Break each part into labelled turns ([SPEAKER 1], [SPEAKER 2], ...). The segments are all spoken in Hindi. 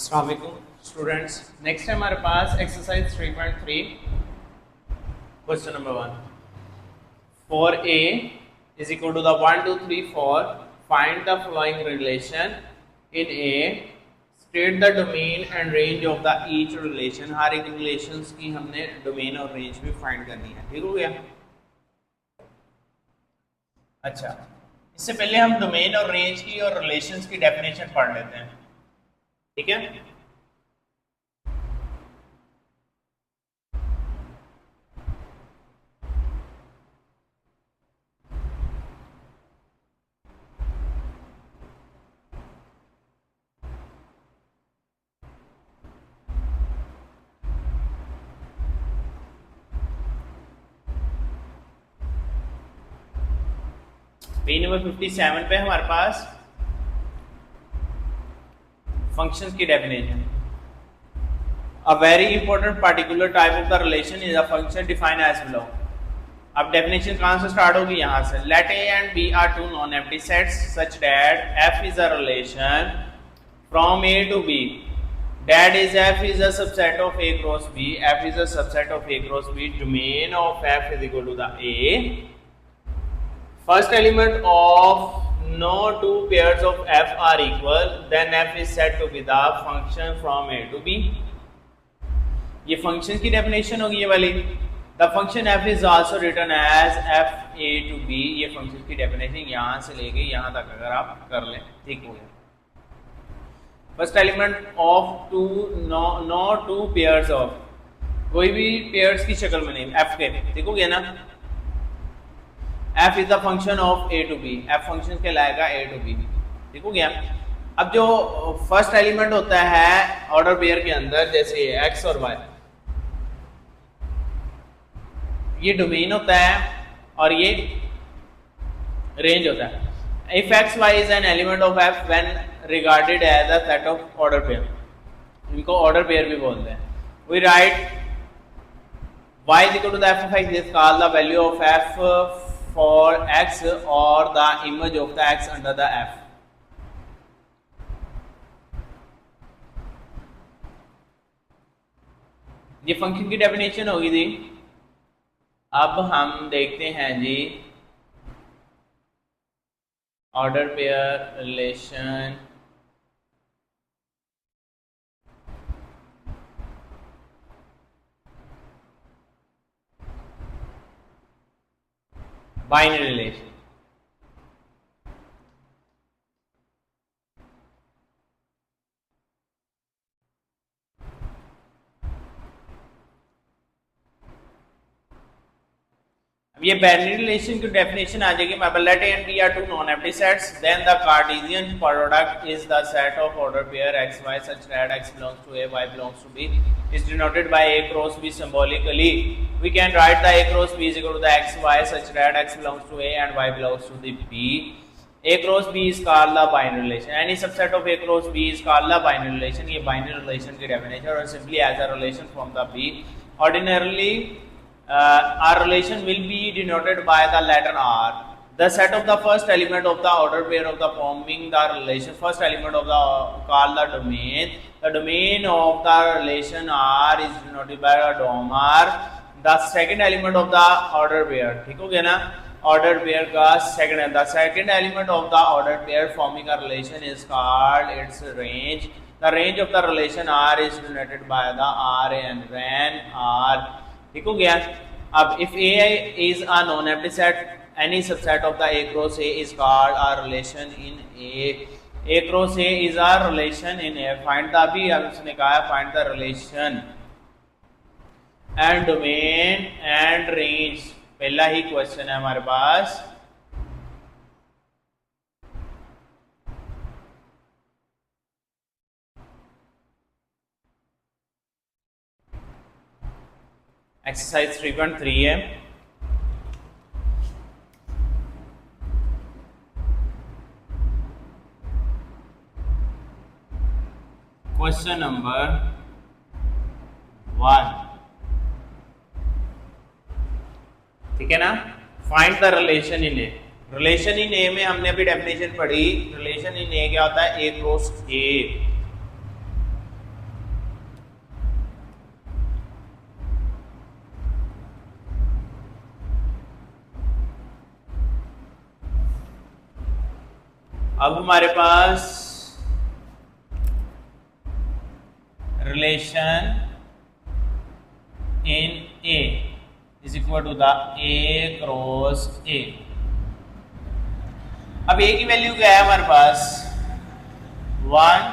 [SPEAKER 1] अस्सलाम वालेकुम स्टूडेंट्स। नेक्स्ट है हमारे पास exercise 3.3 question number 1 for a is equal to the 1 2 3 4 find the following relation in a state the domain and range of the each relation। हर एक रिलेशंस की हमने डोमेन और रेंज भी फाइंड करनी है। ठीक हो गया। अच्छा, इससे पहले हम डोमेन और रेंज की और रिलेशंस की डेफिनेशन पढ़ लेते हैं। ठीक है। पेज नंबर 57 पे हमारे पास फंक्शंस की definition. A very important particular type of the relation is a function defined as below. अब डेफिनेशन कहां से स्टार्ट होगी? यहां से। Let A and B are two non empty sets such that f is a relation from A to B that is f is a subset of a cross b, f is a subset of a cross b, domain of f is equal to the a, first element of no two pairs of f are equal, then f is said to be the function from a to b। ये फंक्शन की डेफिनेशन होगी ये वाली। The function f is also written as f a to b। ये फंक्शन की डेफिनेशन यहाँ से लेके यहाँ तक अगर आप कर लें, ठीक हो गया। First element of two no two pairs of, कोई भी पेयर्स की शक्ल में नहीं, एफ के, ठीक हो गया ना। F is the function of A to B, f function कहलाएगा ए टू बी, ठीक हो गया। अब जो फर्स्ट एलिमेंट होता है ऑर्डर पेयर के अंदर, जैसे एक्स और वाई, ये डोमेन होता है और ये रेंज होता है। If x y is an element of f when regarded as a set of order pair, इनको order pair भी बोलते हैं। We write y is equal to the f of x is called the value of f for x or the image of the x under the f। ये फंक्शन की डेफिनेशन होगी जी। अब हम देखते हैं जी order pair relation, binary relation. ये बाइनरी रिलेशन की डेफिनेशन आ जाएगी। Let A and B are two non empty sets, then the cartesian product is the set of order pair x y such that x belongs to a, y belongs to b is denoted by a cross b symbolically। We can write the a cross b is equal to the x y such that x belongs to a and y belongs to the b। a cross b is called the binary relation। Any subset of a cross b is called the binary relation। ये binary relation की definition और simply as a relation from the b। Ordinarily our relation will be denoted by the letter r, the set of the first element of the order pair of the forming the relation, first element of the called the domain। The domain of the relation r is denoted by a dom r, the second element of the order pair, ठीक हो गया ना। order pair का second, the second element of the order pair forming a relation is called its range। The range of the relation r is denoted by the r and ran r, ठीक हो गया। अब if a is a non empty set, any subset of the a cross a is called a relation in a। a cross a is a relation in a। find the, अभी उसने कहा है find the relation and domain and range, पहला ही क्वेश्चन है हमारे पास। एक्सरसाइज 3.3 है। क्वेश्चन नंबर 1, ठीक है ना। Find the relation in A. Relation in A में हमने अभी डेफिनेशन पढ़ी। रिलेशन इन ए क्या होता है? A cross A. अब हमारे पास relation in A is equal to the A cross A. अब ए की वैल्यू क्या है हमारे पास 1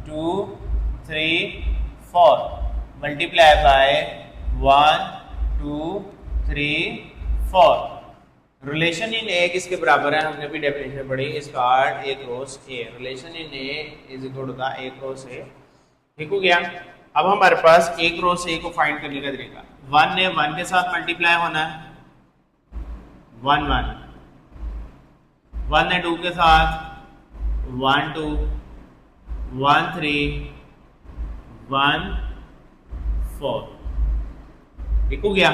[SPEAKER 1] 2 3 4 multiply by 1 2 3 4। Relation in A किसके बराबर है, हमने भी डेफिनेशन पढ़ी इसका A cross A. Relation in A is equal to the A cross A. ठीक हो गया। अब हमारे पास ए क्रॉस ए को फाइंड करने का तरीका, 1 ने 1 के साथ मल्टीप्लाई होना है, 1 1, 1 ने 2 के साथ 1 2, 1 3, 1 4। ठीक हो गया।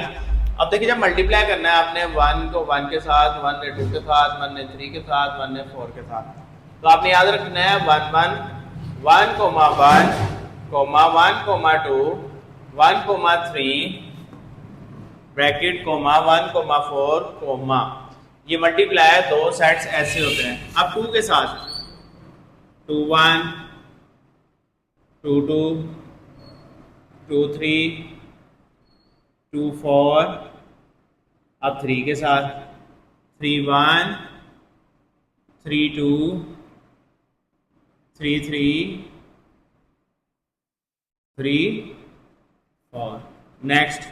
[SPEAKER 1] अब देखिए जब मल्टीप्लाई करना है आपने 1 को 1 के साथ, 1 ने 2 के साथ, 1 ने 3 के साथ, 1 ने 4 के साथ, तो आपने याद रखना है 1 1 1 comma 1 comma 1 comma 2 1 comma 3 bracket comma 1 comma 4 comma, ये मल्टीप्लाई दो सेट्स ऐसे होते हैं। अब 2 के साथ 2 1 2 2 2 3 2 4, अब 3 के साथ 3 1 3 2 3 3 3 4, नेक्स्ट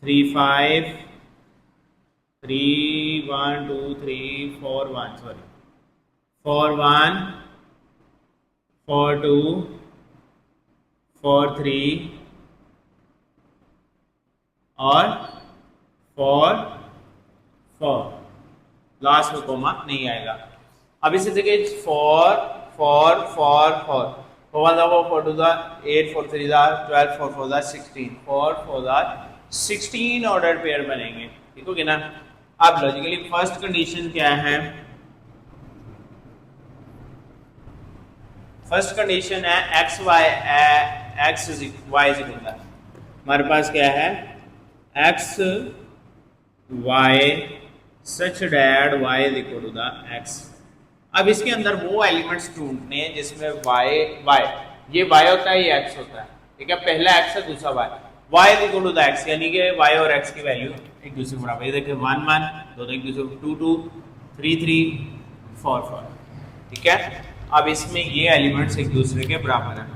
[SPEAKER 1] 3 5 3 1 2 3 4 1 सॉरी 4 1 4 2 4 3 और 4 4, लास्ट में कोमा नहीं आएगा। अब इसी जगह 4 4 4 4 4 4 2 8 4 3 12 4 4 16 4 4 16 ऑर्डर पेयर बनेंगे। ठीक हो गया ना। अब लॉजिकली फर्स्ट कंडीशन क्या है, फर्स्ट कंडीशन है x y x y is equal to, हमारे पास क्या है x y such that y is equal to the x. अब इसके अंदर वो एलिमेंट्स ढूंढने हैं जिसमें वाई वाई, ये वाई होता है ये एक्स होता है। ठीक है, पहला एक्स है दूसरा y, y is equal to the x, यानी कि वाई और एक्स की वैल्यू एक दूसरे के बराबर। ये देखिए 1 1 दोनों एक दूसरे 2 2 3 3 4 4। ठीक है, अब इसमें ये एलिमेंट्स एक दूसरे के बराबर है।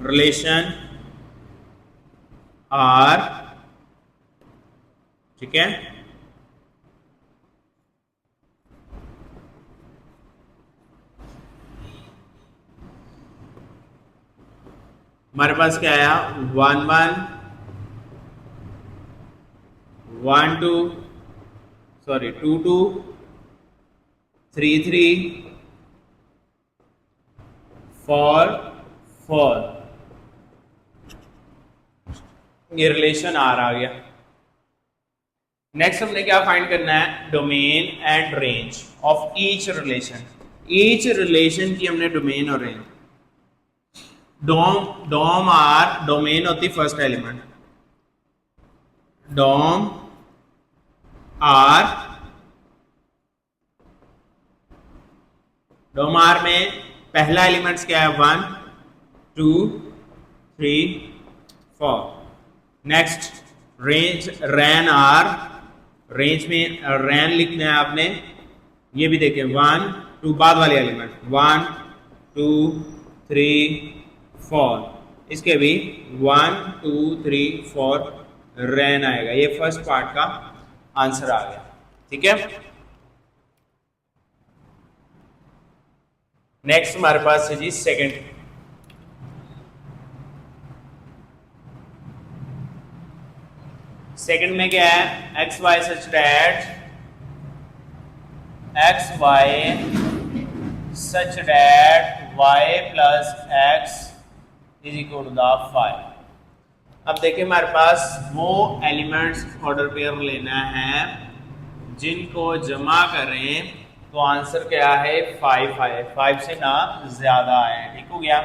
[SPEAKER 1] रिलेशन आर, ठीक है, हमारे पास क्या आया 1 1 1 2 सॉरी 2 2 3 3 4 4, ये रिलेशन आर आ गया। नेक्स्ट हमने क्या फाइंड करना है, domain and range of each relation. Each relation की हमने डोमेन और रेंज, डोम आर, डोमेन होती first element, dom R, dom R में पहला एलिमेंट्स क्या है 1 2 3 4। Next range ran R, range में रैन लिखना है आपने, ये भी देखें 1 2 बाद वाले एलिमेंट 1 2 3 4, इसके भी 1 2 3 4 रैन आएगा। ये फर्स्ट पार्ट का आंसर आ गया। ठीक है, नेक्स्ट हमारे पास है जी सेकंड। सेकंड में क्या है, x y such that x y such that y plus x is equal to the 5। अब देखिए हमारे पास वो एलिमेंट्स ऑर्डर पेयर लेना है जिनको जमा करें तो आंसर क्या है 5 है, 5 से ना ज्यादा है। ठीक हो गया।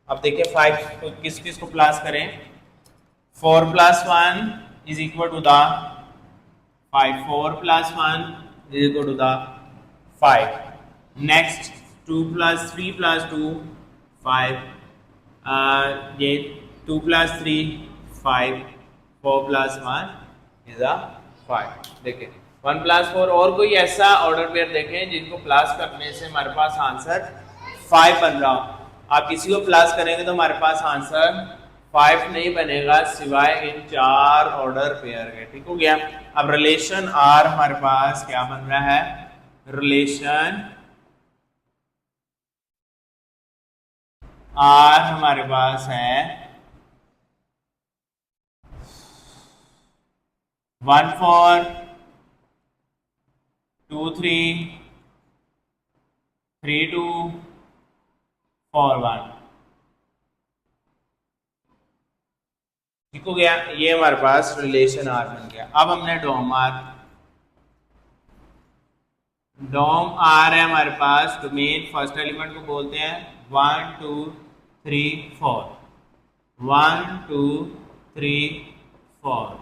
[SPEAKER 1] अब देखिए 5 को किस किस को प्लस करें, 4 plus 1 is equal to the 5, 4 plus 1 is equal to the 5। Next 2 + 3 + 2 5, ये 2 + 3 5, 4 + 1 इज 5। देखिए 1 + 4 और कोई ऐसा ऑर्डर पेयर देखें जिनको प्लस करने से हमारे पास आंसर 5 बन रहा हो। आप किसी को प्लस करेंगे तो हमारे पास आंसर 5 नहीं बनेगा सिवाय इन 4 ऑर्डर पेयर के। ठीक हो गया। अब रिलेशन आर हमारे पास क्या बन रहा है, रिलेशन आर हमारे पास है 1 4 2 3 3 2 4 1। ठीक हो गया। ये हमारे पास रिलेशन आर बन गया। अब हमने डोम आर है हमारे पास, डोमेन फर्स्ट एलिमेंट को बोलते हैं 1 2 3 4, 1 2 3 4।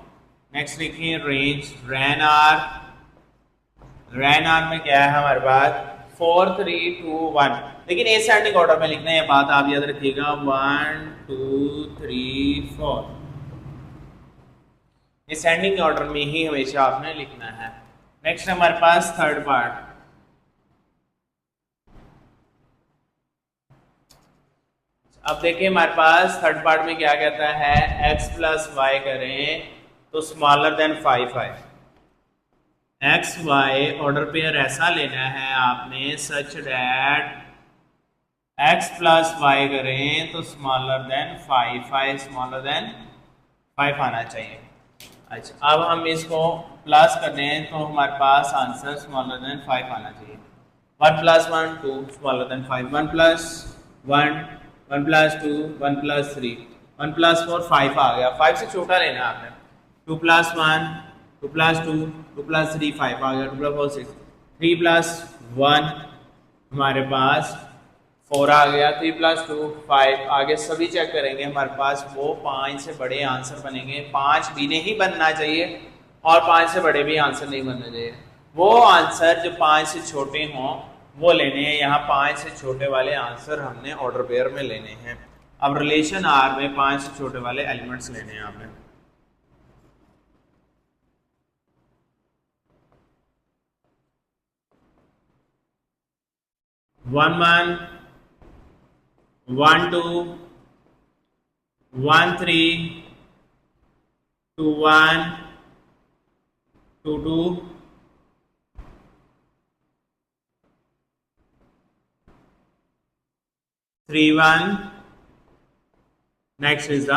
[SPEAKER 1] नेक्स्ट देखिए रेंज रैन आर में क्या है हमारे पास 4 3 2 1। लेकिन एसेंडिंग ऑर्डर में लिखना है, ये बात आप याद रखिएगा। 1 2 3 4 एसेंडिंग ऑर्डर में ही हमेशा आपने लिखना है। नेक्स्ट हमारे पास थर्ड पार्ट। अब देखिए हमारे पास थर्ड पार्ट में क्या कहता है, x + y करें तो स्मॉलर देन 5 आए। एक्स वाई ऑर्डर पेयर ऐसा लेना है आपने सच डैट x + y करें तो स्मॉलर देन 5 स्मॉलर देन 5 आना चाहिए। अच्छा अब हम इसको प्लस कर रहे हैं तो हमारे पास आंसर स्मॉलर देन 5 आना चाहिए। 1 + 1 2 स्मॉलर देन 5, 1 + 1 1 + 2 1 + 3 1 + 4 5 आ गया। 5 से छोटा लेना है आपने। 2 + 1 2 + 2 2 + 3 5 आ गया। 2 + 4 6, 3 + 1 हमारे पास 4 आ गया। 3 + 2 5 आगे सभी चेक करेंगे हमारे पास वो 5 से बड़े आंसर बनेंगे। 5 भी नहीं बनना चाहिए और 5 से बड़े भी आंसर नहीं बनना चाहिए। वो आंसर जो 5 से छोटे हों वो लेने हैं। यहाँ 5 से छोटे वाले आंसर हमने ऑर्डर पेयर में लेने हैं। अब रिलेशन आर में 5 से छोटे वाले एलिमेंट्स लेने हैं आपने। One 1 2 1 3 2 1 2 2 3 1। Next is the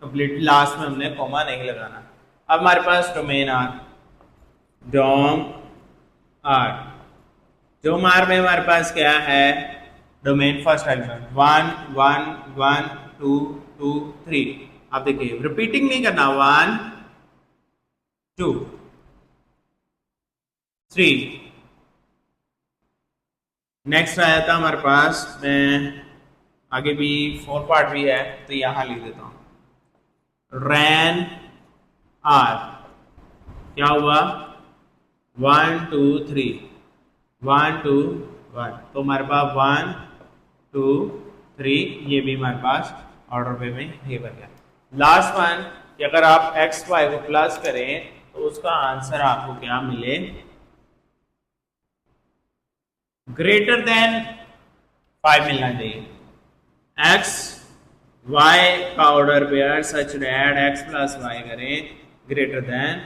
[SPEAKER 1] complete. Last में हमने कॉमा नहीं लगाना। अब हमारे पास डोमेन आर, डोम आर में हमारे पास क्या है, डोमेन फर्स्ट एलिमेंट 1 1 1 2 2 3। आप देखिए रिपीटिंग नहीं करना। 1 2 3। नेक्स्ट आया था हमारे पास, मैं आगे भी 4 पार्ट भी है तो यहां लिख देता हूं। रैन आर क्या हुआ 1 2 3 1 2 1, तो हमारे पास 1 2 3 ये भी हमारे पास ऑर्डर पे में ये बन गया। लास्ट वन कि अगर आप एक्स वाई को प्लस करें तो उसका आंसर आपको क्या मिले, ग्रेटर देन 5 मिलना चाहिए। एक्स वाई का order pair such that x + y करें ग्रेटर देन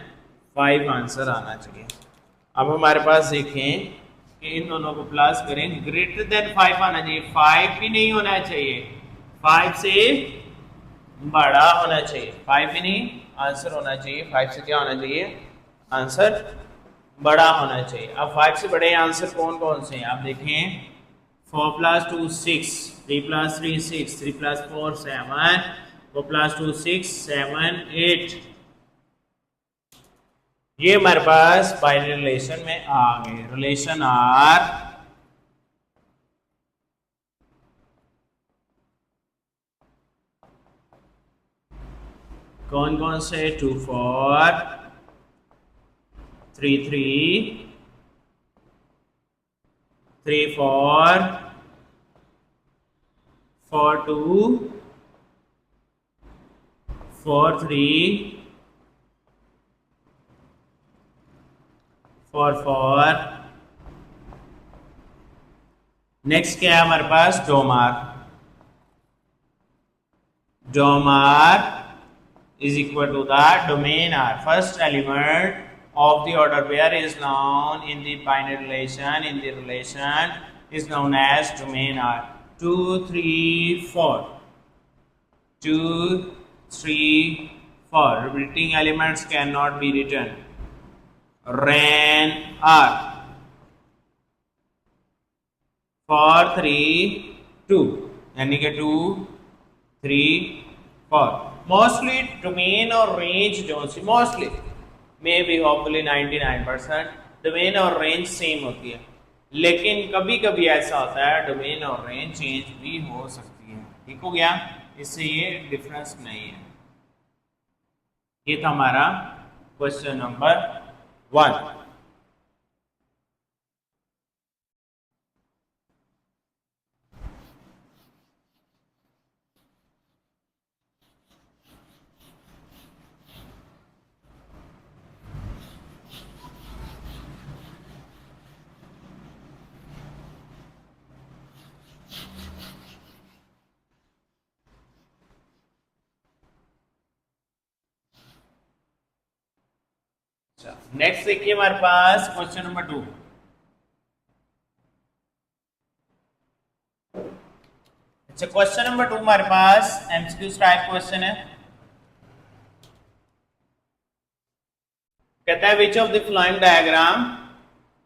[SPEAKER 1] 5 आंसर आना चाहिए। अब हमारे पास देखें कि इन दोनों को प्लस करें, ग्रेटर देन 5 आना चाहिए। 5 भी नहीं होना चाहिए, 5 से बड़ा होना चाहिए। 5 भी नहीं आंसर होना चाहिए, 5 से क्या होना चाहिए, आंसर बड़ा होना चाहिए। अब 5 से बड़े आंसर कौन कौन से हैं आप देखें। 4 + 2 6, 3 + 3 6, 3 + 4 7, 4 + 2 6 7 8। ये हमारे पास बाइनरी रिलेशन में आ गए। रिलेशन आर कौन कौन से, 2 4 3 3 3 4 4 2 4 3 4 4। नेक्स्ट क्या है हमारे पास, dom R. Dom R is equal to the domain R. First element of the order pair is known in the binary relation. In the relation is known as domain R. 2 3 4 2 3 4 repeating elements cannot be written. Ran R 4 3 2 यानी कि 2 3 4। मोस्टली डोमेन और रेंज जो see mostly maybe hopefully 99% domain और रेंज सेम होती है, लेकिन कभी कभी ऐसा होता है डोमेन और रेंज चेंज भी हो सकती है। ठीक हो गया, इससे ये डिफरेंस नहीं है। ये था हमारा क्वेश्चन नंबर 1। नेक्स्ट देखिए हमारे पास क्वेश्चन नंबर 2। अच्छा, क्वेश्चन नंबर 2 हमारे पास एमसीक्यू टाइप क्वेश्चन है। कहता है which of the following diagram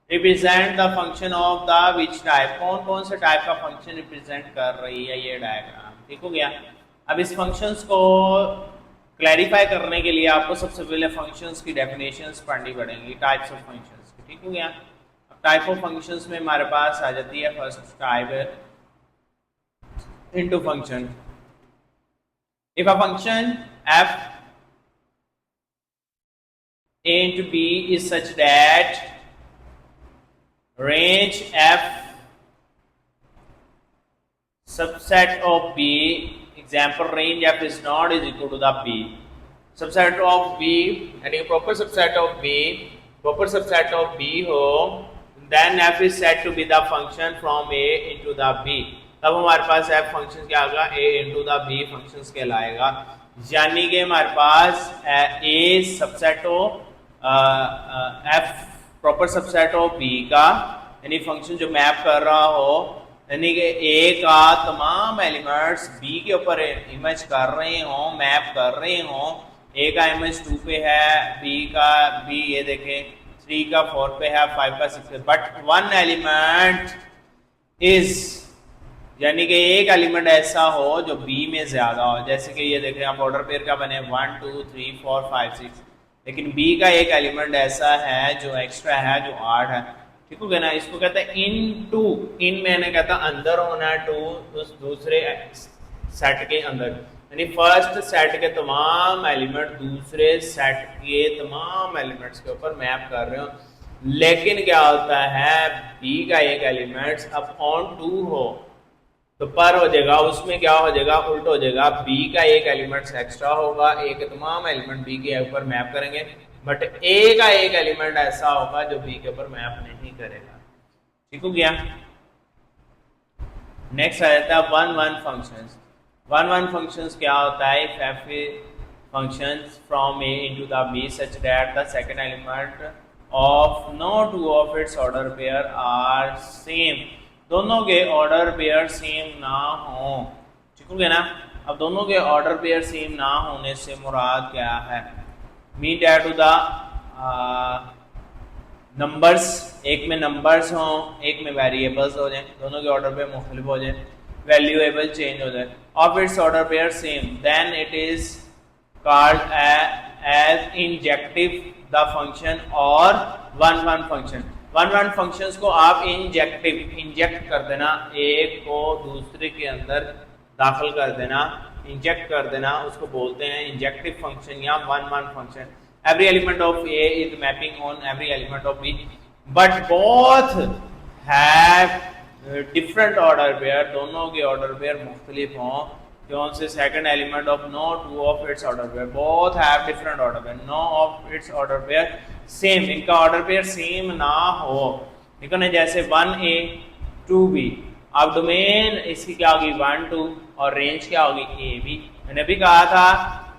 [SPEAKER 1] represent the function of the which type. कौन कौन से टाइप का फंक्शन रिप्रेजेंट कर रही है ये डायग्राम। ठीक हो गया। अब इस फंक्शंस को क्लैरिफाई करने के लिए आपको सबसे पहले फंक्शंस की डेफिनेशंस पढ़नी पड़ेंगी, टाइप्स ऑफ फंक्शंस की। ठीक हो गया। अब टाइप ऑफ फंक्शंस में हमारे पास आ जाती है first type into function. If a function f a into b is such that range f subset of b, example range f is not is equal to the b, subset of b यानी proper subset of b हो, then f is said to be the function from a into the b। तब हमारे पास f फंक्शन क्या आएगा, a into the b functions कहलाएगा। यानी कि हमारे पास a सबसेट हो f proper subset of b का, यानी फंक्शन जो मैप कर रहा हो, यानी कि a का तमाम एलिमेंट्स b के ऊपर इमेज कर रहे हो, मैप कर रहे हो। a का इमेज 2 पे है, b ये देखें 3 का 4 पे है, 5 का 6 पे, बट वन एलिमेंट इज, यानी कि एक एलिमेंट ऐसा हो जो b में ज्यादा हो। जैसे कि ये देखें आप ऑर्डर पेयर का बने 1 2 3 4 5 6, लेकिन b का एक एलिमेंट ऐसा है जो एक्स्ट्रा है, जो 8 है। ठीक हो गया ना। इसको कहते हैं इन टू, इन मैंने कहता अंदर होना है, टू उस दूसरे सेट के अंदर, यानी फर्स्ट सेट के तमाम एलिमेंट दूसरे सेट के तमाम एलिमेंट्स के ऊपर मैप कर रहे हो। लेकिन क्या होता है, b का एक एलिमेंट अब ऑन 2 हो तो पर हो जाएगा, उसमें क्या हो जाएगा, उल्ट हो जाएगा। b का एक एलिमेंट एक्स्ट्रा होगा, a के तमाम एलिमेंट b के ऊपर मैप करेंगे, बट a का एक एलिमेंट ऐसा होगा जो b के ऊपर मैप नहीं करेगा। ठीक हो गया। नेक्स्ट आ जाता है 1 1 फंक्शंस। 1 1 फंक्शंस क्या होता है, if f functions from a into the b such that the second element of no two of its order pair are same। दोनों के ऑर्डर पेयर सेम ना हो। ठीक हो गया ना। अब दोनों के ऑर्डर पेयर सेम ना होने से मुराद क्या है, mean that two the numbers, एक में नंबर्स हो, एक में वेरिएबल्स हो जाए, दोनों के ऑर्डर पेयर मुख्तलिफ हो जाए, वैल्यूएबल चेंज हो जाए, of its order pair same, then it is called as injective the function और 1 1 फंक्शन। 1 1 फंक्शंस को आप इंजेक्ट कर देना, एक को दूसरे के अंदर दाखिल कर देना, इंजेक्ट कर देना, उसको बोलते हैं इंजेक्टिव फंक्शन या 1 1 function. Every element of a is mapping on every element of b, but both have different order pair, दोनों के ऑर्डर पेयर मुख्तलिफ हों, कौन से second element of no two of its order pair both have different order pair, no of its order pair same, इनका ऑर्डर पेयर सेम ना हो, ठीक है ना, जैसे 1A 2B। अब डोमेन इसकी क्या होगी 1 2 और रेंज क्या होगी AB। मैंने भी कहा था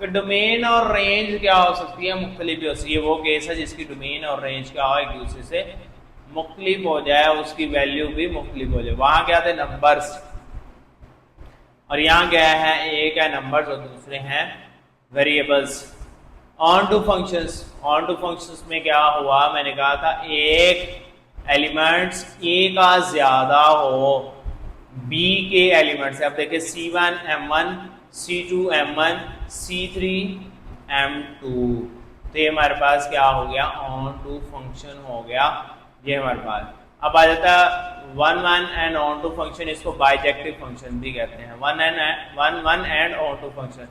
[SPEAKER 1] कि डोमेन और रेंज क्या हो सकती है, मुख्तलिफ हो सकती है। वो केस है जिसकी डोमेन और रेंज क्या हो एक दूसरे से मुख्तलिफ हो जाए, उसकी वैल्यू भी मुख्तलिफ हो जाए। वहां क्या थे नंबर्स, और यहाँ क्या है एक है नंबर्स और दूसरे हैं variables. Onto functions, onto functions में क्या हुआ, मैंने कहा था एक एलिमेंट्स ए का ज्यादा हो बी के एलिमेंट्स। अब देखिए C1 M1 C2 M1 C3 M2, तो ये हमारे पास क्या हो गया ऑन टू फंक्शन हो गया ये हमारे पास। अब आ जाता है 1 एंड ऑन टू फंक्शन, इसको बाइजेक्टिव फंक्शन भी कहते हैं। 1 एंड ऑन टू फंक्शन,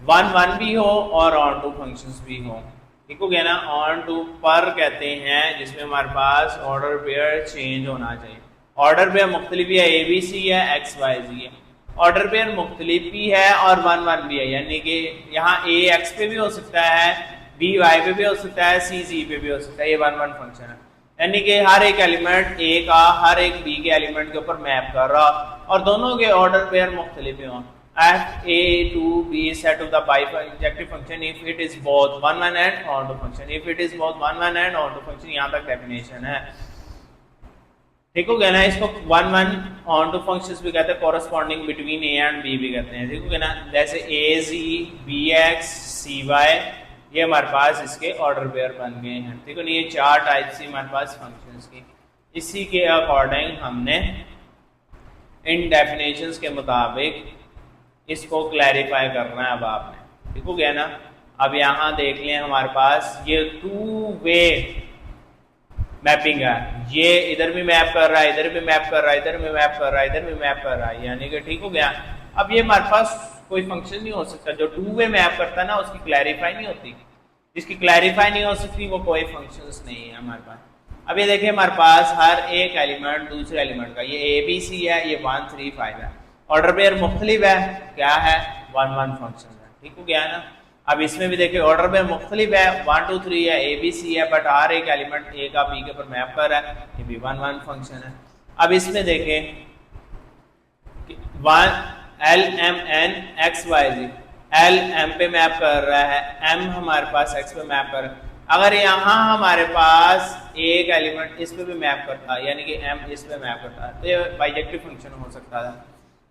[SPEAKER 1] 1 भी हो और ऑन टू फंक्शंस भी हो, ठीक हो गया ना। ऑन टू पर कहते हैं जिसमें हमारे पास ऑर्डर पेयर चेंज होना चाहिए। ऑर्डर पेयर मुख्तलिफ है, ABC है XYZ है, ऑर्डर पेयर मुख्तलिफ भी है और 1 भी है, यानी कि यहाँ A X पे भी हो सकता है, B Y पे भी हो सकता है, C Z पे भी हो सकता है। ये 1 फंक्शन है, यानी कि हर एक एलिमेंट A का हर एक B के एलिमेंट के ऊपर मैप कर रहा और दोनों के ऑर्डर पेयर मुख्तलिफ हों। F A to B set of the bijective function if it is both 1 and on to function, if it is both 1 and on to function, यहाँ तक डेफिनेशन है, ठीक हो गया ना। इसको 1 ऑन टू फंक्शंस भी कहते हैं, corresponding between A and B भी कहते हैं, ठीक हो गया ना। जैसे AZ BX CY ये हमारे पास इसके ऑर्डर पेयर बन गए हैं, ठीक है ना। ये 4 टाइप्स थी हमारे पास फंक्शंस की, इसी के अकॉर्डिंग हमने इन डेफिनेशंस के मुताबिक इसको क्लैरिफाई करना है अब आपने, ठीक हो गया ना। अब यहाँ देख लें हमारे पास ये 2 वे मैपिंग है, ये इधर भी मैप कर रहा है, इधर भी मैप कर रहा है, इधर भी मैप कर रहा है, इधर भी मैप कर रहा है, यानी कि ठीक हो गया। अब ये हमारे पास कोई फंक्शन नहीं हो सकता जो 2 वे मैप करता है ना, उसकी क्लैरिफाई नहीं होती, जिसकी क्लैरिफाई नहीं हो सकती वो कोई फंक्शंस नहीं है हमारे पास। अब ये देखिए हमारे पास हर एक एलिमेंट दूसरे एलिमेंट का, ये ABC है, ये 1 3 5 है, ऑर्डर पेयर मुख्तलिफ है, क्या है 1 फंक्शन है, ठीक हो गया ना। अब इसमें भी देखिए ऑर्डर पेयर मुख्तलिफ है, 1 2 3 है, ABC है, बट हर एक एलिमेंट A का B के ऊपर मैप कर रहा है, ये भी 1 फंक्शन है। अब इसमें देखें 1 L M N X Y Z, L M पे मैप कर रहा है, M हमारे पास X पे मैप कर रहा है। अगर यहाँ हमारे पास एक एलिमेंट इस पे भी मैप करता है, यानी कि M इस पे मैप करता है, तो ये बाइजेक्टिव फंक्शन हो सकता था।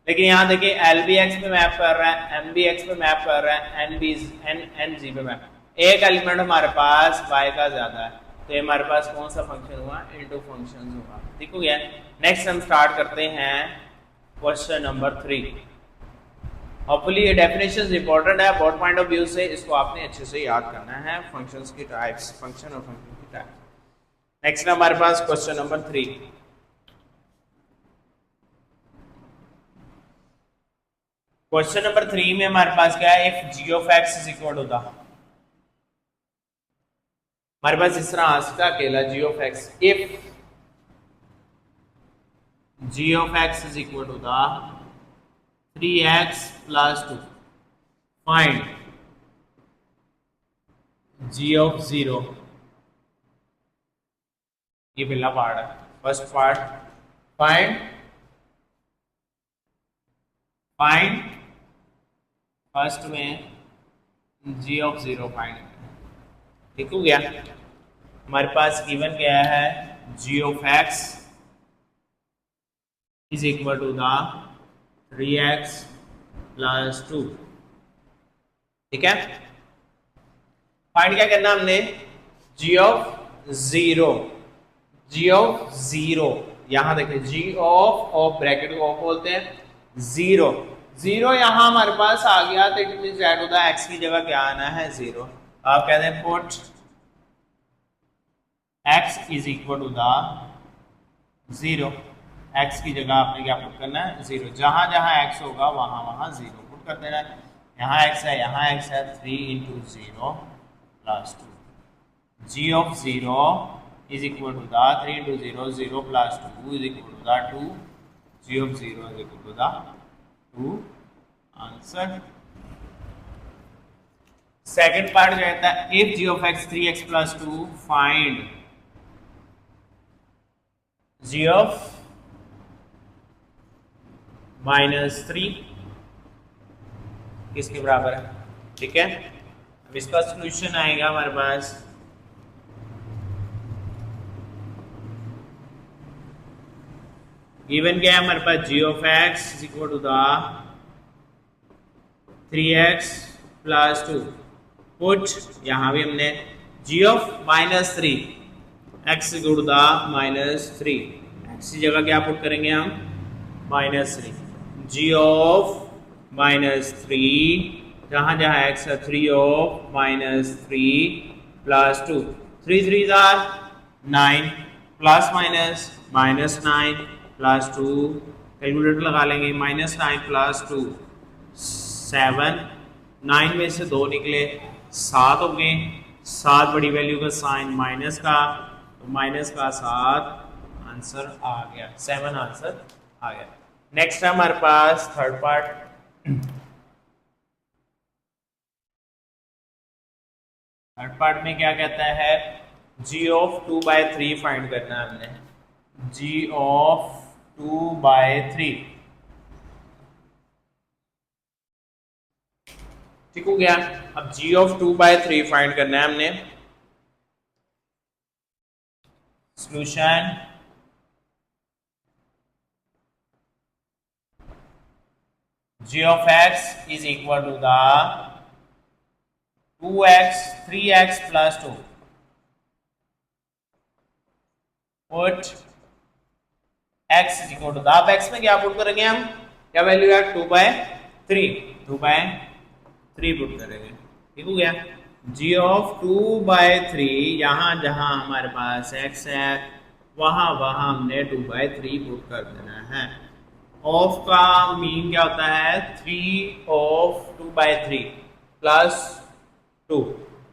[SPEAKER 1] लेकिन यहाँ देखिए L भी X पे मैप कर रहा है, M भी X पे मैप कर रहा है, N Z पे मैप, एक एलिमेंट हमारे पास Y का ज्यादा है, तो ये हमारे पास कौन सा फंक्शन हुआ इनटू फंक्शन हुआ, ठीक हो गया। नेक्स्ट हम स्टार्ट करते हैं क्वेश्चन नंबर 3। होपफुली ये डेफिनेशंस इंपॉर्टेंट है बोथ पॉइंट ऑफ व्यू से, इसको आपने अच्छे से याद करना है, फंक्शंस की टाइप्स, फंक्शन और फंक्शन की टाइप। नेक्स्ट हमारे पास क्वेश्चन नंबर 3। क्वेश्चन नंबर 3 में हमारे पास क्या है, if g of x is equal to the, हमारे पास इस तरह आ सकता अकेला g of x, if g of x is equal to the 3x plus 2, find g of 0, ये पहला पार्ट है। फर्स्ट पार्ट फाइंड फर्स्ट में g of 0 फाइंड, ठीक हो गया। हमारे पास गिवन क्या है, g of x is equal to the 3x plus 2, ठीक है। फाइंड क्या करना हमने, g of 0, यहां देखिए g of ब्रैकेट को बोलते हैं 0 यहां हमारे पास आ गया, तो इट मींस दैट होता है x की जगह क्या आना है 0। आप कहते हैं put x is equal to the 0, x की जगह आपने क्या पुट करना है 0, जहां जहां x होगा वहां 0 पुट कर देना है। यहाँ x है, यहाँ x है, 3 into 0 plus 2, g of 0 is equal to the 3 into 0, 0 plus 2 is equal to the 2, g of 0 is equal to the 2. Answer. Second part कहता है if g of x 3x plus 2 find g of -3 किसके बराबर है, ठीक है। अब इसका सॉल्यूशन आएगा हमारे पास गिवन क्या है हमारे पास g of x is equal to the 3x plus 2 put यहां भी हमने g of -3 x is equal to the -3 x की जगह क्या पुट करेंगे हम -3 g of -3 जहां जहां x है 3 of -3 plus 2 3 3s are 9 plus minus -9 plus 2 calculator लगा लेंगे -9 प्लस 2 7 9 में से 2 निकले 7 हो गए 7 बड़ी वैल्यू का साइन माइनस का तो माइनस का 7 आंसर आ गया 7 आंसर आ गया। नेक्स्ट है हमारे पास थर्ड पार्ट में क्या कहता है g of 2/3 फाइंड करना है हमने g of 2/3 ठीक हो गया। अब g of 2/3 फाइंड करना है हमने solution g of x is equal to the 2x 3x plus 2 put x is equal to the अब x में क्या पुट करेंगे हम क्या वैल्यू है 2/3 पुट करेंगे ठीक हो गया। g of 2/3 यहां जहां हमारे पास x है वहां हमने 2/3 पुट कर देना है। ऑफ का मीन क्या होता है 3 of 2/3 प्लस 2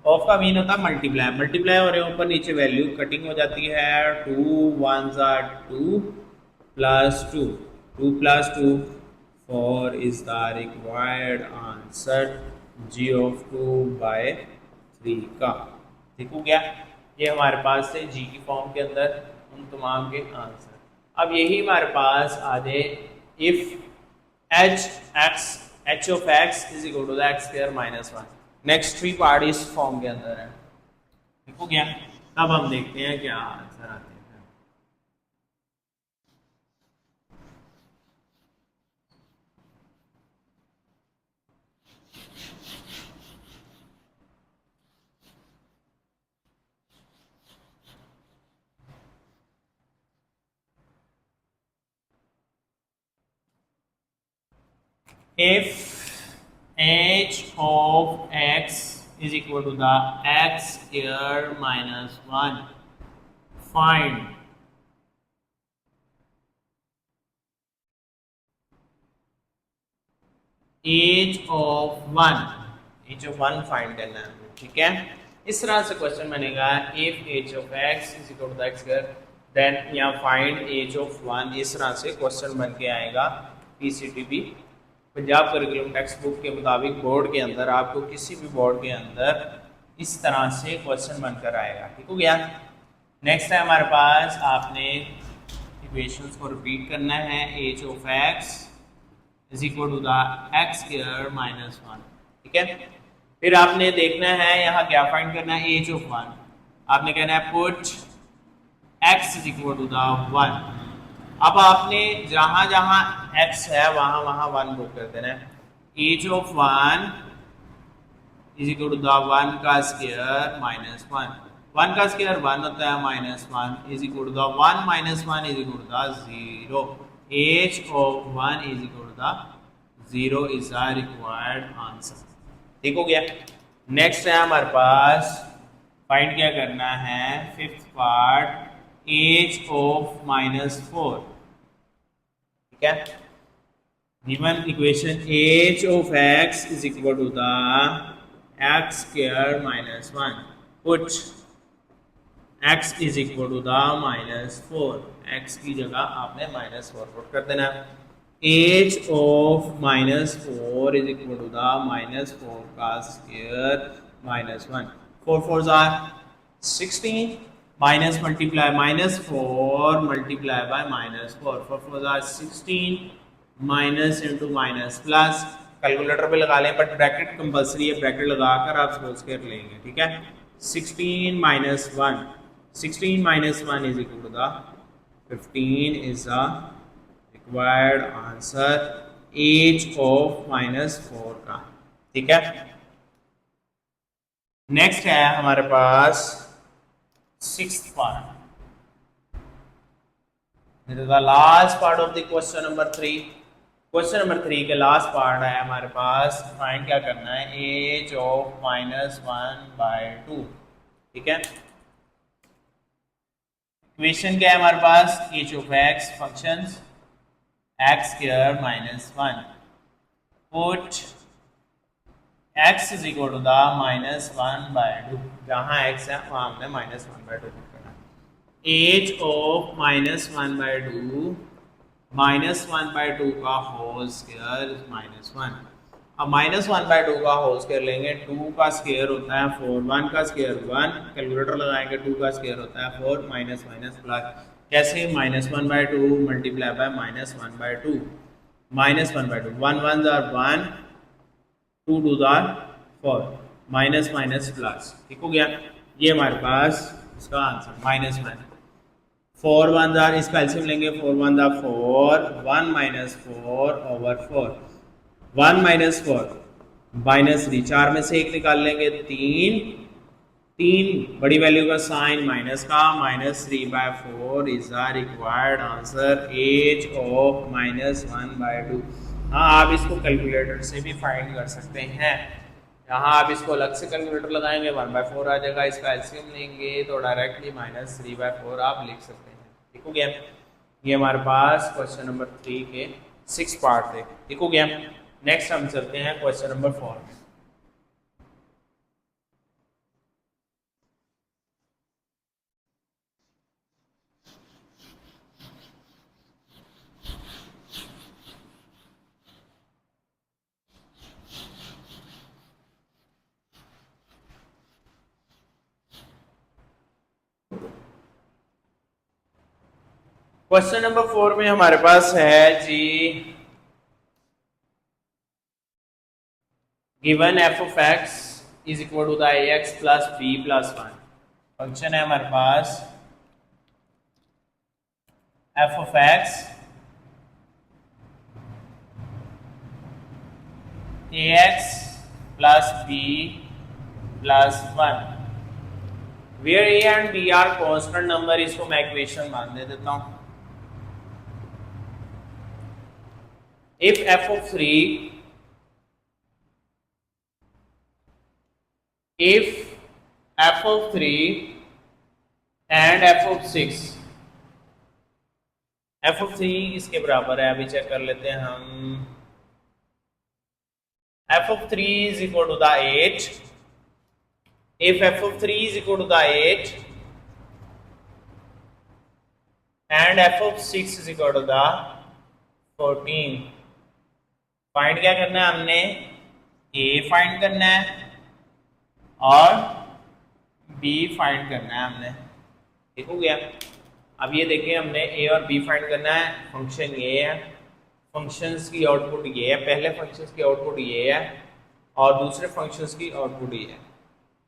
[SPEAKER 1] ऑफ का मीन होता है मल्टीप्लाई हो रहे हैं ऊपर नीचे वैल्यू कटिंग हो जाती है 2 1s are 2 plus 2 plus 2 4 is the required answer g of 2/3 का ठीक हो गया। ये हमारे पास है g की फॉर्म के अंदर उन तमाम के आंसर। अब यही हमारे पास आ जाए if h of x is equal to the x square minus 1 next 3 part इस फॉर्म के अंदर है ठीक हो गया। तब हम देखते हैं क्या आंसर आते हैं। If h of x is equal to the x square minus 1 find h of 1 find करना है ठीक है। इस तरह से क्वेश्चन बनेगा if h of x is equal to the x square then यहाँ फाइंड h of 1 इस तरह से क्वेश्चन बन के आएगा। PCTB Punjab curriculum text book के मुताबिक बोर्ड के अंदर आपको किसी भी बोर्ड के अंदर इस तरह से क्वेश्चन बनकर आएगा ठीक हो गया। नेक्स्ट है हमारे पास आपने इक्वेशंस को रिपीट करना है h of x is equal to the x square minus 1 ठीक है। फिर आपने देखना है यहाँ क्या फाइंड करना है h of 1 आपने कहना है put x is equal to the 1। अब आपने जहां जहां x है वहां 1 पुट कर देना है h of 1 is equal to the 1 का स्क्वायर माइनस 1 का स्क्वायर 1 होता है minus 1 is equal to the 1 minus 1 is equal to the 0 h of 1 is equal to the 0 is the required answer ठीक हो गया। नेक्स्ट है हमारे पास फाइंड क्या करना है फिफ्थ पार्ट h of -4 ठीक है। Given equation h of x is equal to the x square minus 1 put x is equal to the -4, x की जगह आपने -4 पुट कर देना है। As of -4 is equal to the -4 का square -1, 4 4 are 16, minus multiply -4 multiply by -4, 4 4 are 16, minus into minus plus, calculator पे लगा लें बट ब्रैकेट कंपलसरी है, ब्रैकेट लगाकर आप होल स्क्वायर लेंगे, ठीक है। 16 minus 1, 16 minus 1 is equal to the 15 is the required answer as of -4 का, ठीक है। नेक्स्ट है हमारे पास 6th part. This is the last part of the question number 3. Question number 3 के लास्ट पार्ट है हमारे पास, फाइंड क्या करना है, एज ऑफ -1/2, ठीक है। इक्वेशन क्या है हमारे पास, h of x functions x square -1, put x is equal to the -1/2, जहाँ x है वहाँ हमने -1/2 पुट करना है। एज ऑफ -1/2, -1/2 का होल स्क्वायर -1। अब -1/2 का होल स्क्वायर लेंगे, 2 का स्क्वायर होता है 4, 1 का स्क्वायर 1, कैलकुलेटर लगाएंगे, 2 का स्क्वायर होता है 4, माइनस माइनस प्लस, कैसे -1/2 multiply by -1/2, -1/2, 1 1 are 1, 2 2 are 4, minus minus plus, ठीक हो गया। ये हमारे पास इसका आंसर -1, 4 1 आर, इसका एलसीएम लेंगे, 4 1 आर 4, 1 माइनस 4 ओवर 4, 1 माइनस 4 -3, 4 में से 1 निकाल लेंगे, 3 3 बड़ी वैल्यू का साइन माइनस का, -3/4 is the required answer as of -1/2। हाँ, आप इसको कैलकुलेटर से भी फाइंड कर सकते हैं, यहाँ आप इसको अलग से कैलकुलेटर लगाएंगे 1/4 आ जाएगा, इसका एलसीएम लेंगे तो डायरेक्टली -3/4 आप लिख सकते हैं, ठीक हो गया। ये हमारे पास क्वेश्चन नंबर 3 के 6 पार्ट थे, ठीक हो गया। नेक्स्ट हम चलते हैं क्वेश्चन नंबर 4 में। क्वेश्चन नंबर 4 में हमारे पास है जी, given f of x is equal to the ax plus b plus 1, function है हमारे पास f of x ax plus b plus 1, where a and b are constant number, इसको मैं इक्वेशन मान दे देता हूं। If f of 3, if f of 3 and f of 6, f of 3 इसके बराबर है, अभी चेक कर लेते हैं हम, f of 3 is equal to the 8, if f of 3 is equal to the 8 and f of 6 is equal to the 14, find क्या करना है हमने, a फाइंड करना है और b फाइंड करना है हमने, ठीक हो गया। अब ये देखिए, हमने a और b फाइंड करना है, फंक्शन ये है, फंक्शंस की आउटपुट ये है, पहले फंक्शंस की आउटपुट ये है और दूसरे फंक्शंस की आउटपुट ये है,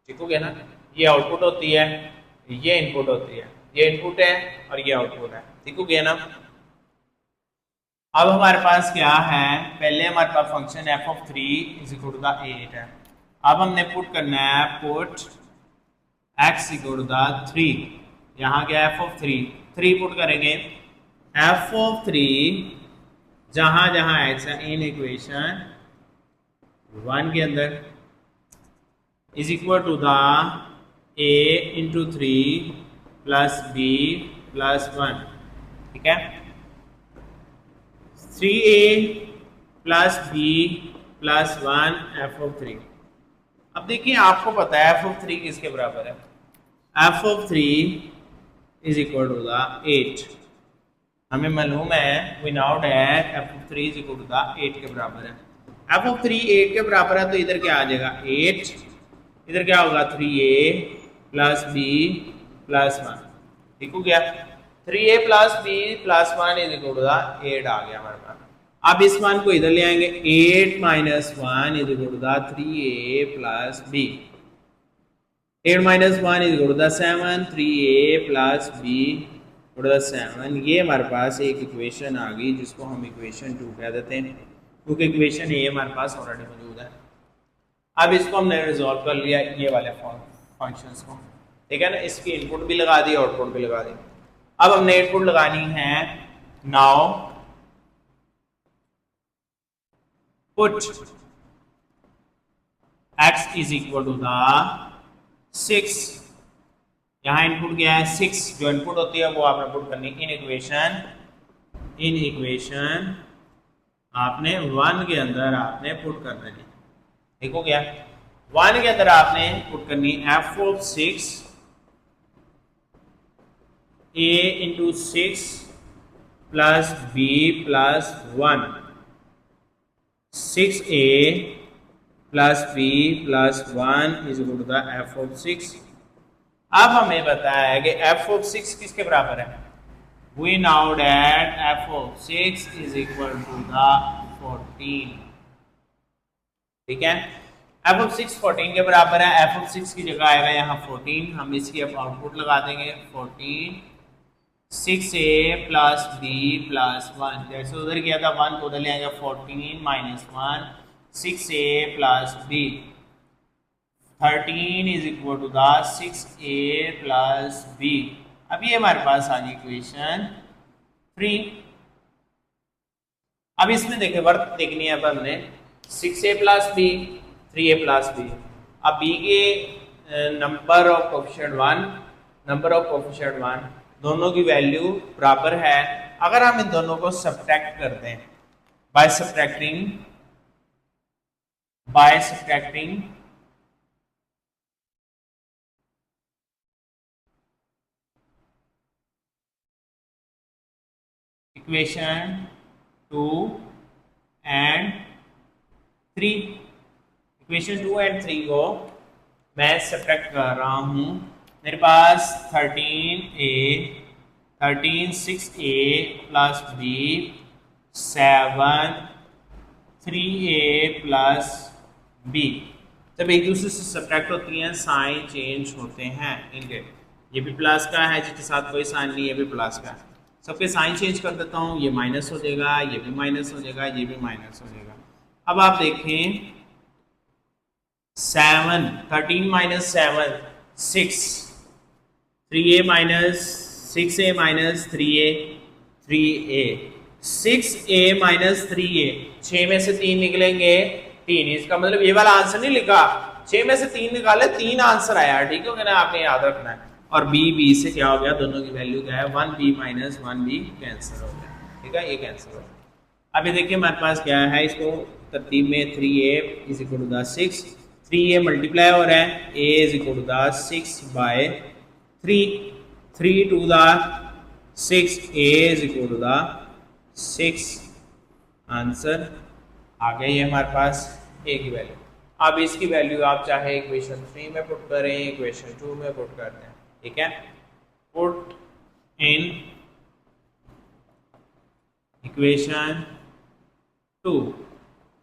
[SPEAKER 1] ठीक हो गया ना। ये आउटपुट होती है, ये इनपुट होती है, ये इनपुट है और ये आउटपुट है, ठीक हो गया ना। अब हमारे पास क्या है, पहले हमारे पास function f of 3 is equal to the 8 है, अब हमने पुट करना है, put x equal to the 3, यहाँ क्या f of 3 पुट करेंगे, f of 3 जहां जहां x है इन इक्वेशन 1 के अंदर is equal to the a into 3 plus b plus 1, ठीक है, 3a plus b plus 1 f of 3। अब देखिए, आपको पता है f of 3 किसके बराबर है, f of 3 is equal to the 8। हमें मालूम है we now that f of 3 is equal to the 8 के बराबर है। एफ ऑफ 3 8 के बराबर है तो इधर क्या आ जाएगा 8, इधर क्या होगा 3a प्लस बी प्लस 1। ठीक हो गया, 3a plus b plus 1 is equal to the 8 आ गया हमारे पास। अब इस मान को इधर ले आएंगे, 8 minus 1 is equal to the 3a plus b. 8 minus 1 is equal to the 7, 3a plus b equal to the 7। ये हमारे पास एक इक्वेशन आ गई जिसको हम इक्वेशन 2 कह देते हैं, क्योंकि इक्वेशन ए हमारे पास ऑलरेडी मौजूद है। अब इसको हमने रिजॉल्व कर लिया ये वाले फंक्शंस को, ठीक है ना। इसकी इनपुट भी लगा दी, आउटपुट भी लगा दी। अब हमने इनपुट लगानी है, now put x is equal to the 6। यहां इनपुट क्या है 6, जो इनपुट होती है वो आपने पुट करनी इन इक्वेशन आपने 1 के अंदर आपने पुट कर देनी। ठीक हो गया, 1 के अंदर आपने पुट करनी f of 6 a into 6 plus b plus 1, 6a plus b plus 1 is equal to the f of 6। अब हमें बताया है कि एफ ऑफ 6 किसके बराबर है। We now that f of 6 is equal to the 14। ठीक है, एफ ऑफ 6 14 के बराबर है। एफ ऑफ 6 की जगह आएगा यहाँ 14, हम इसकी अब आउटपुट लगा देंगे 14 6a प्लस b प्लस 1। जैसे उधर किया था 1 तो उधर ले आएंगे 14 minus 1 6a plus b। 13 is equal to the 6a plus b। अब ये हमारे पास आ गई इक्वेशन 3। अब इसमें देखें वर्क देखनी है अब हमने 6a plus b 3a plus b। अब b के number of coefficient 1 number of coefficient 1 दोनों की वैल्यू बराबर है। अगर हम इन दोनों को सब्ट्रैक्ट करते हैं bye subtracting equation 2 and 3, equation 2 and 3 को मैं सब्ट्रैक्ट कर रहा हूं। मेरे पास 13 6a plus b 7 3a plus b जब एक दूसरे से सब्ट्रैक्ट होती हैं साइन चेंज होते हैं इनके। ये भी प्लस का है जिसके साथ कोई साइन नहीं, ये भी प्लस का है। सबके साइन चेंज कर देता हूँ, ये माइनस हो जाएगा, ये भी माइनस हो जाएगा, ये भी माइनस हो जाएगा। अब आप देखें 7 13 minus 7 6 3a minus 6a minus 3a 3a 6a minus 3a 6 में से 3 निकलेंगे 3। इसका मतलब ये वाला आंसर नहीं लिखा, 6 में से 3 निकाले 3 आंसर आया। ठीक है ना, आपने याद रखना है। और b से क्या हो गया, दोनों की वैल्यू क्या है 1b माइनस 1b कैंसिल हो गया। ठीक है, ये कैंसिल हो गया। अभी देखिए हमारे पास क्या है, इसको तरतीब में 3a is equal to the 6 3a multiply हो रहा है, a is equal to the 6 by 3 to the 6 a is equal to the 6। Answer आ गई है हमारे पास a की वैल्यू। अब इसकी वैल्यू आप चाहे इक्वेशन 3 में पुट करें, इक्वेशन 2 में पुट करते हैं। ठीक है, पुट इन इक्वेशन 2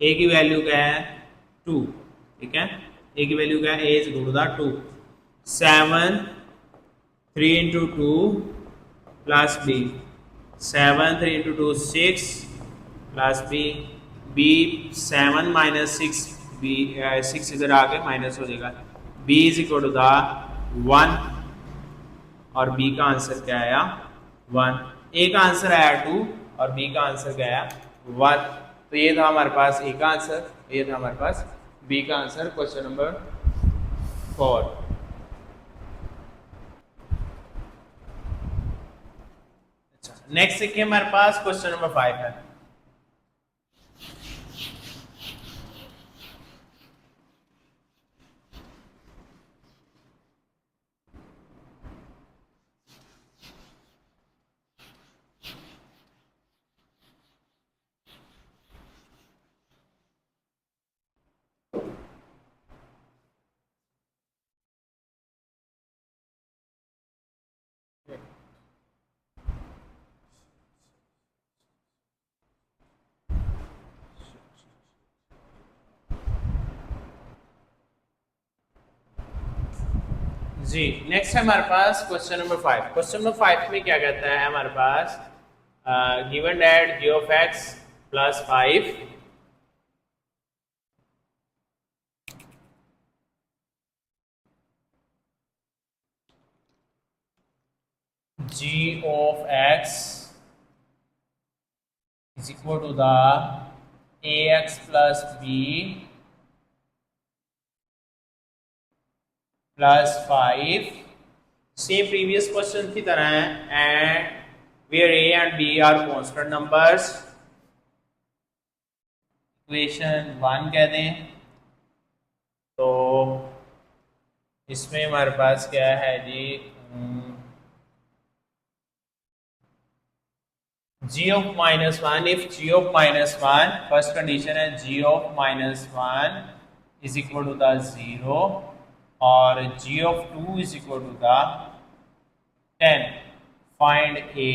[SPEAKER 1] a की वैल्यू क्या है 2। ठीक है, a की वैल्यू क्या है, a is equal to the 2 7 3 into 2 plus b 7 3 into 2 6 plus b 7 minus 6 b 6 इधर आके माइनस हो जाएगा। b is equal to the 1 और b का आंसर क्या आया 1। a का आंसर आया 2 और b का आंसर क्या आया 1। तो ये था हमारे पास a का आंसर, ये था हमारे पास b का आंसर, क्वेश्चन नंबर 4। अच्छा, नेक्स्ट देखिए हमारे पास क्वेश्चन नंबर 5 है। जी नेक्स्ट है हमारे पास क्वेश्चन नंबर 5। क्वेश्चन नंबर 5 में क्या कहता है हमारे पास, given that g of x plus 5 g of x is equal to the ax plus b plus 5 same previous question की तरह है, and where a and b are constant numbers. Equation 1 कह दें तो इसमें हमारे पास क्या है G, g of minus 1, if g of minus 1, first condition है g of minus 1 is equal to the 0 और g of 2 is equal to the 10। Find a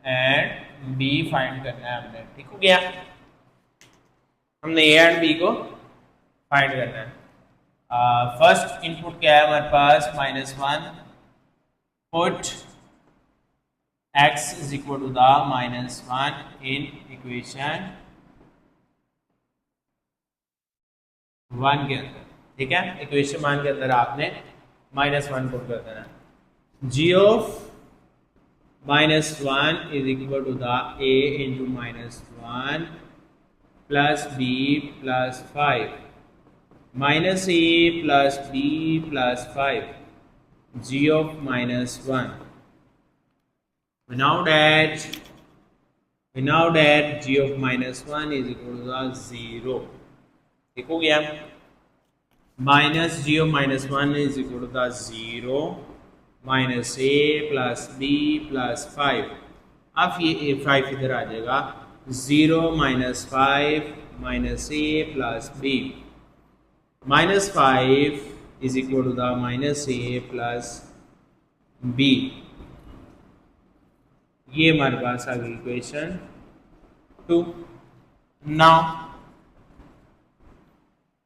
[SPEAKER 1] and b find करना है हमने, ठीक हो गया। हमने a एंड b को फाइंड करना है। फर्स्ट इनपुट क्या है हमारे पास, -1, put x is equal to the -1 in equation 1 के अंदर, ठीक है। इक्वेशन 1 के अंदर आपने -1 पुट कर देना। g of -1 is equal to the a into -1 plus b plus 5 minus a plus b plus 5 g of -1. We now that g of -1 is equal to the 0, ठीक हो गया। Minus g of -1 is equal to the 0 minus a plus b plus 5। अब ये 5 इधर आ जाएगा, 0 minus 5 minus a plus b, -5 is equal to the minus a plus b। ये हमारे पास आ गई इक्वेशन 2। नाउ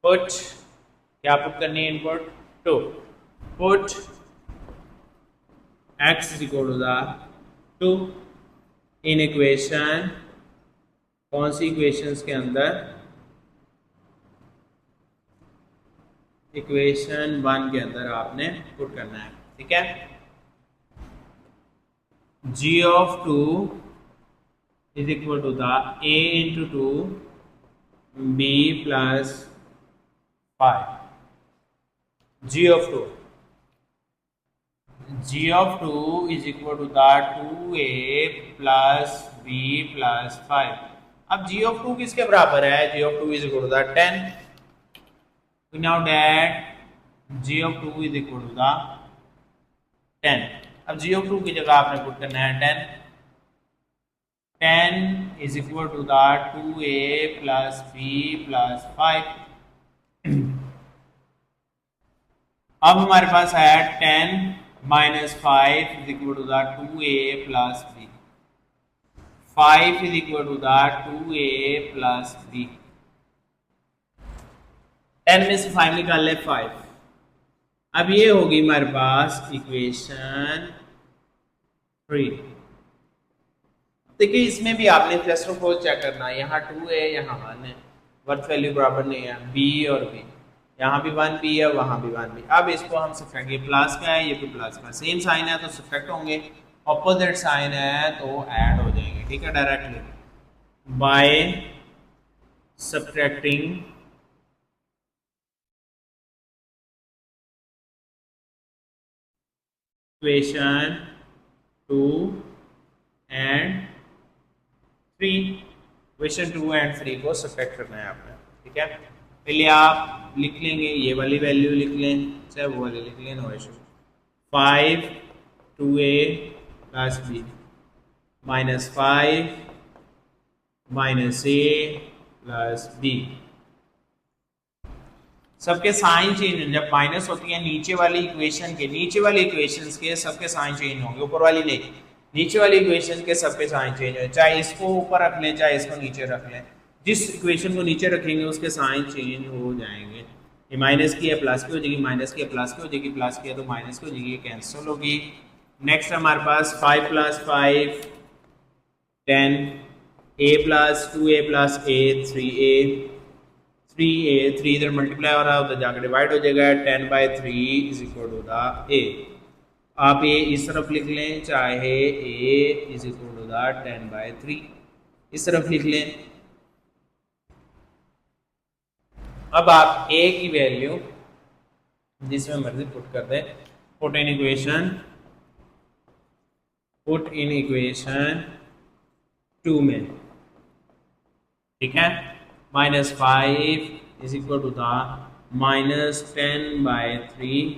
[SPEAKER 1] पुट, क्या पुट करनी है input 2, put x is equal to the 2 in equation, कौन सी इक्वेशंस के अंदर, इक्वेशन 1 के अंदर आपने पुट करना है, ठीक है। g of 2 is equal to the a into 2 b plus 5। g of 2 is equal to the 2a plus b plus 5। अब g of 2 किसके बराबर है, g of 2 is equal to the 10। We now that g of 2 is equal to the 10। अब g of 2 की जगह आपने पुट करना है 10। 10 is equal to the 2a plus b plus 5। अब हमारे पास है 10 minus 5 is equal to the 2a plus b, 5 is equal to the 2a plus b। 10 में से 5 निकाल ले 5। अब ये होगी हमारे पास इक्वेशन 3। देखिए इसमें भी आपने क्लस्टर अप्रोच चेक करना है, यहाँ 2 है यहाँ 1 है, वर्थ वैल्यू बराबर नहीं है, b और b, यहाँ भी 1 b है वहाँ भी 1 b। अब इसको हम सब्ट्रैक्ट, ये प्लस का है ये भी प्लस का, सेम साइन है तो सब्ट्रैक्ट होंगे, ऑपोजिट साइन है तो ऐड हो जाएंगे, ठीक है। Directly by subtracting equation 2 and 3, equation 2 and 3 को सब्ट्रैक्ट करना है आपने, ठीक है। पहले आप लिख लेंगे, ये वाली वैल्यू लिख लें चाहे वो वाली लिख लें, no issue. 5 2a plus b minus 5 minus a plus b। सबके साइन चेंज, जब माइनस होती है नीचे वाली इक्वेशन के, नीचे वाली इक्वेशंस के सबके साइन चेंज होंगे, ऊपर वाली नहीं, नीचे वाली इक्वेशन के सबके साइन चेंज होंगे, चाहे इसको ऊपर रख लें चाहे इसको नीचे रख लें, जिस इक्वेशन को नीचे रखेंगे उसके साइन चेंज हो जाएंगे। ये माइनस की है प्लस की हो जाएगी, माइनस की है प्लस की हो जाएगी, प्लस की है तो माइनस की हो जाएगी, ये कैंसिल होगी। नेक्स्ट हमारे पास 5 + 5 10, a + 2a + a 3a, 3a 3 इधर मल्टीप्लाई हो रहा है उधर जाकर डिवाइड हो जाएगा, 10/3 = a। आप ये इस तरफ लिख लें, चाहे a = 10/3 इस तरफ लिख लें। अब आप a की वैल्यू जिसमें मर्जी पुट कर दें, पुट इन इक्वेशन 2 में, ठीक है। -5 = -10/3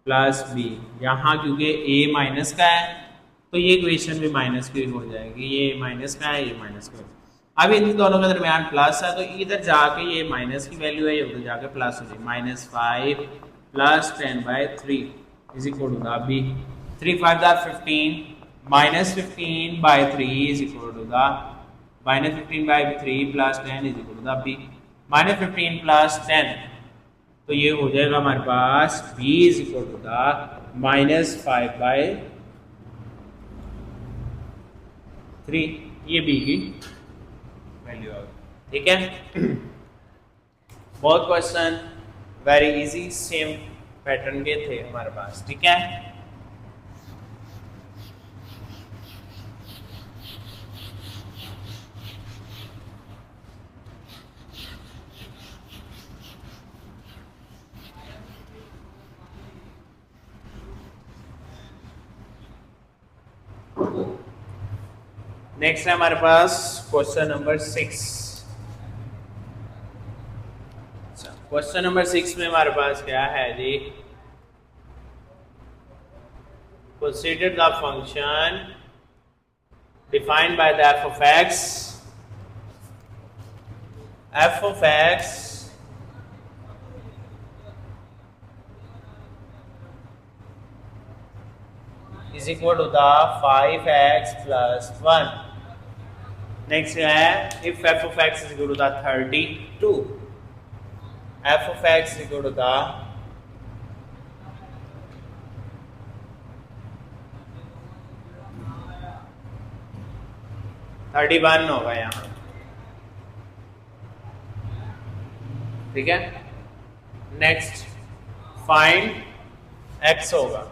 [SPEAKER 1] प्लस b। यहाँ क्योंकि a माइनस का है तो ये इक्वेशन भी माइनस की हो जाएगी, ये माइनस का है, ये माइनस का है। अब इन दोनों के दरमियान प्लस है तो इधर जाके ये माइनस की वैल्यू है, ये उधर जाके प्लस हो जाएगी। -5 + 10/3 = b। 3 5 are 15, -15/3 -15/3 + 10 = b। -15 + 10 तो ये हो जाएगा हमारे पास b = -5/3, ये b की वैल्यू आ गई, ठीक है। बहुत question very easy same pattern के थे हमारे पास, ठीक है। नेक्स्ट है हमारे पास क्वेश्चन नंबर 6। क्वेश्चन नंबर 6 में हमारे पास क्या है जी, consider the function defined by the f of x is equal to the 5x plus 1। Next है if f of x is equal to the 32, f of x is equal to the 31 होगा यहाँ, ठीक है। नेक्स्ट फाइंड x होगा,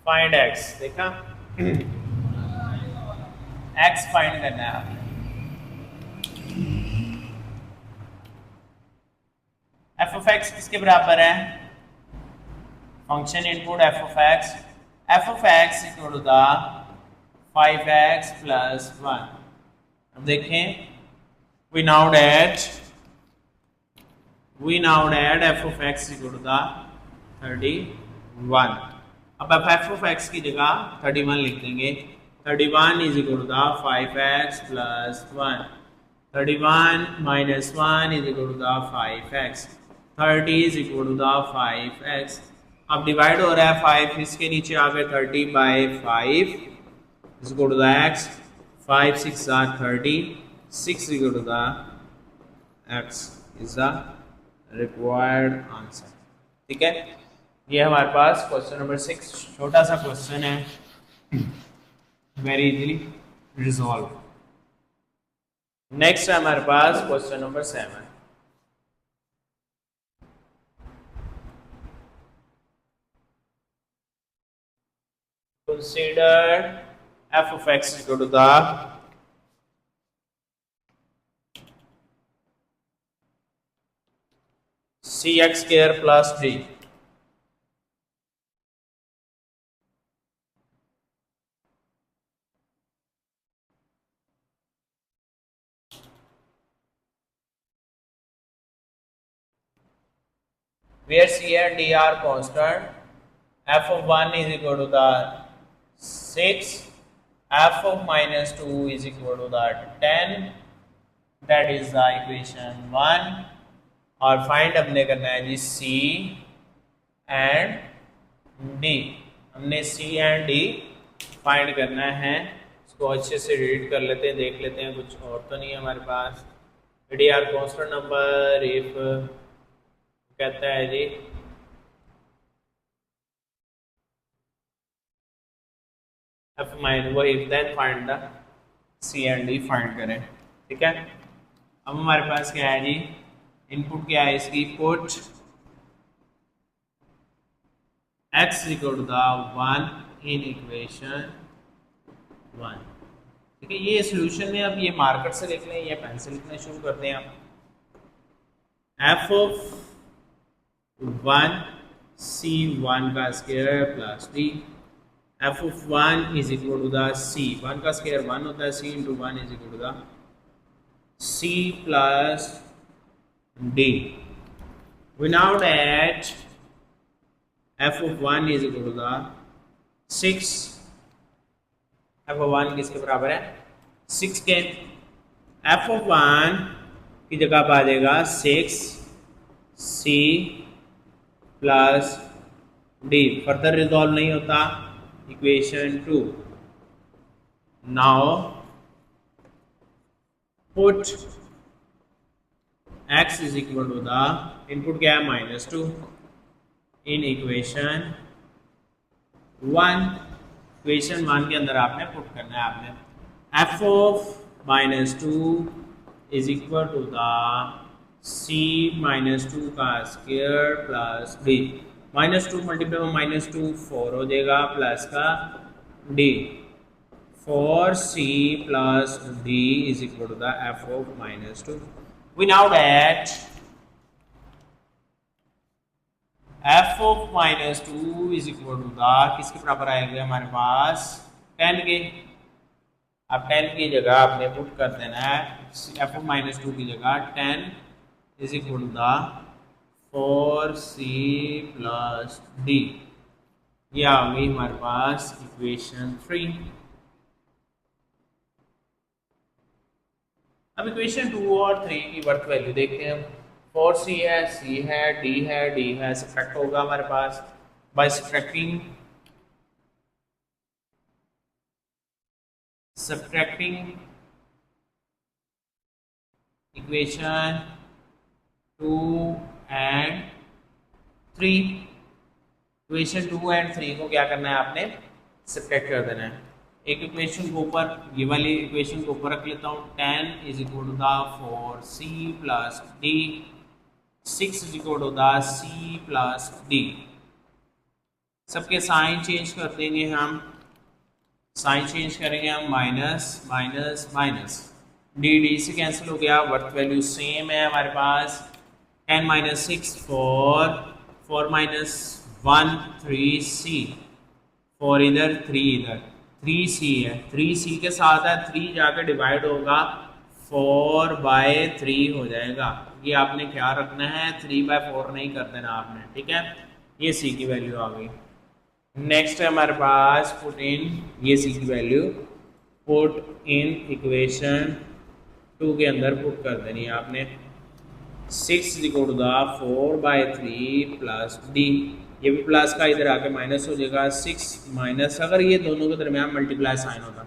[SPEAKER 1] फाइंड x, देखा x फाइंड करना है आपने। f of x किसके बराबर है, function input f of x equal to the 5x plus 1। अब देखें we now add f of x equal to the 31। अब f of x की जगह 31 लिख देंगे, 31 is equal to the 5x plus 1, 31 minus 1 is equal to the 5x, 30 is equal to the 5x। अब डिवाइड हो रहा है 5 इसके नीचे आ गए 30/5 is equal to the x, 5 6 are 30, 6 is equal to the x is the required answer, ठीक है। ये हमारे पास क्वेश्चन नंबर 6 छोटा सा क्वेश्चन है, वेरी इजीली रिजॉल्व। नेक्स्ट है हमारे पास question number 7। Consider f of x equal to the cx square plus d। Where c and d are constant, f of 1 is equal to the 6, f of -2 is equal to the 10, that is the equation 1। और फाइंड हमने करना है जी c एंड d, हमने c एंड d फाइंड करना है। इसको अच्छे से रीड कर लेते हैं, देख लेते हैं कुछ और तो नहीं है हमारे पास। D are constant number if कहता है जी एफ माइन वो if then find the C and D find करें। ठीक है, अब हमारे पास क्या है जी, इनपुट क्या है इसकी, put x equal to the 1 in equation 1। ठीक है, ये सोल्यूशन है। अब ये मार्कर से लिख लें या पेन से लिखना शुरू करते हैं आप। एफ ऑफ 1 सी 1 का square plus D, f of 1 is equal to the C 1 का स्क्वायर 1 होता है, C into 1 is equal to the C plus D. We now that f of 1 is equal to the 6. f of 1 किसके बराबर है, 6 के। f of 1 की जगह पर आ जाएगा 6 C plus D। Further resolve नहीं होता, equation 2। Now put x is equal to the input क्या है -2 इन इक्वेशन 1। इक्वेशन 1 के अंदर आपने पुट करना है, आपने f of -2 is equal to the c -2 का स्क्वायर प्लस d। -2 मल्टीप्लाई -2 4 हो जाएगा, प्लस का d 4c plus d is equal to the f of -2. We now that f of -2 is equal to the किसके बराबर आएगा हमारे पास 10 के। अब 10 की जगह आपने पुट कर देना है, f of -2 की जगह 10 is equal to the 4c plus d। ये आ गई हमारे पास इक्वेशन 3। अब इक्वेशन 2 और 3 की वर्थ वैल्यू देखते हैं। 4c है, c है, d है, d है, सब्ट्रैक्ट होगा हमारे पास by subtracting equation 2 and 3। Equation 2 and 3 को क्या करना है, आपने सब्ट्रैक्ट कर देना है। एक इक्वेशन को ऊपर, ये वाली इक्वेशन को ऊपर रख लेता हूँ। 10 is equal to the 4c plus D, 6 is equal to the c plus D. सबके साइन चेंज कर देंगे हम, साइन चेंज करेंगे हम, minus minus minus, D D से कैंसिल हो गया, वर्थ वैल्यू सेम है हमारे पास। 10 माइनस 6 4, 4 माइनस 1 3c, 4 इधर 3 इधर, 3c है, 3c के साथ है 3 जाकर डिवाइड होगा 4/3 हो जाएगा। ये आपने ख्याल रखना है, 3/4 नहीं कर देना आपने। ठीक है, ये c की वैल्यू आ गई। नेक्स्ट है हमारे पास पुट इन, ये c की वैल्यू पुट इन इक्वेशन 2 के अंदर पुट कर देनी है आपने। 6 is equal to the 4/3 plus D, ये भी प्लस का इधर आके माइनस हो जाएगा। 6 माइनस, अगर ये दोनों के दरमियान मल्टीप्लाई साइन होता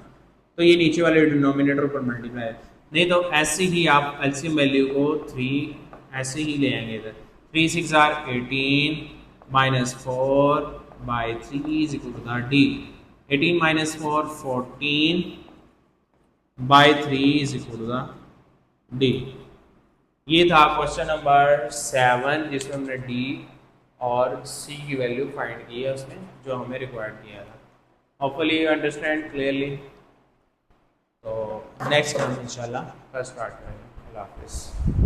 [SPEAKER 1] तो ये नीचे वाले डिनोमिनेटर पर मल्टीप्लाई, नहीं तो ऐसे ही आप एलसीएम वैल्यू को 3 ऐसे ही ले आएंगे इधर। 3 6 are 18 minus 4/3 is equal to the D. 18 minus 4 14/3 is equal to the D. ये था क्वेश्चन नंबर 7 जिसमें हमने डी और सी की वैल्यू फाइंड की है उसमें, जो हमें रिक्वायर्ड किया था। Hopefully you understand clearly. तो नेक्स्ट हम इंशाल्लाह स्टार्ट करेंगे। अल्लाह हाफिज़।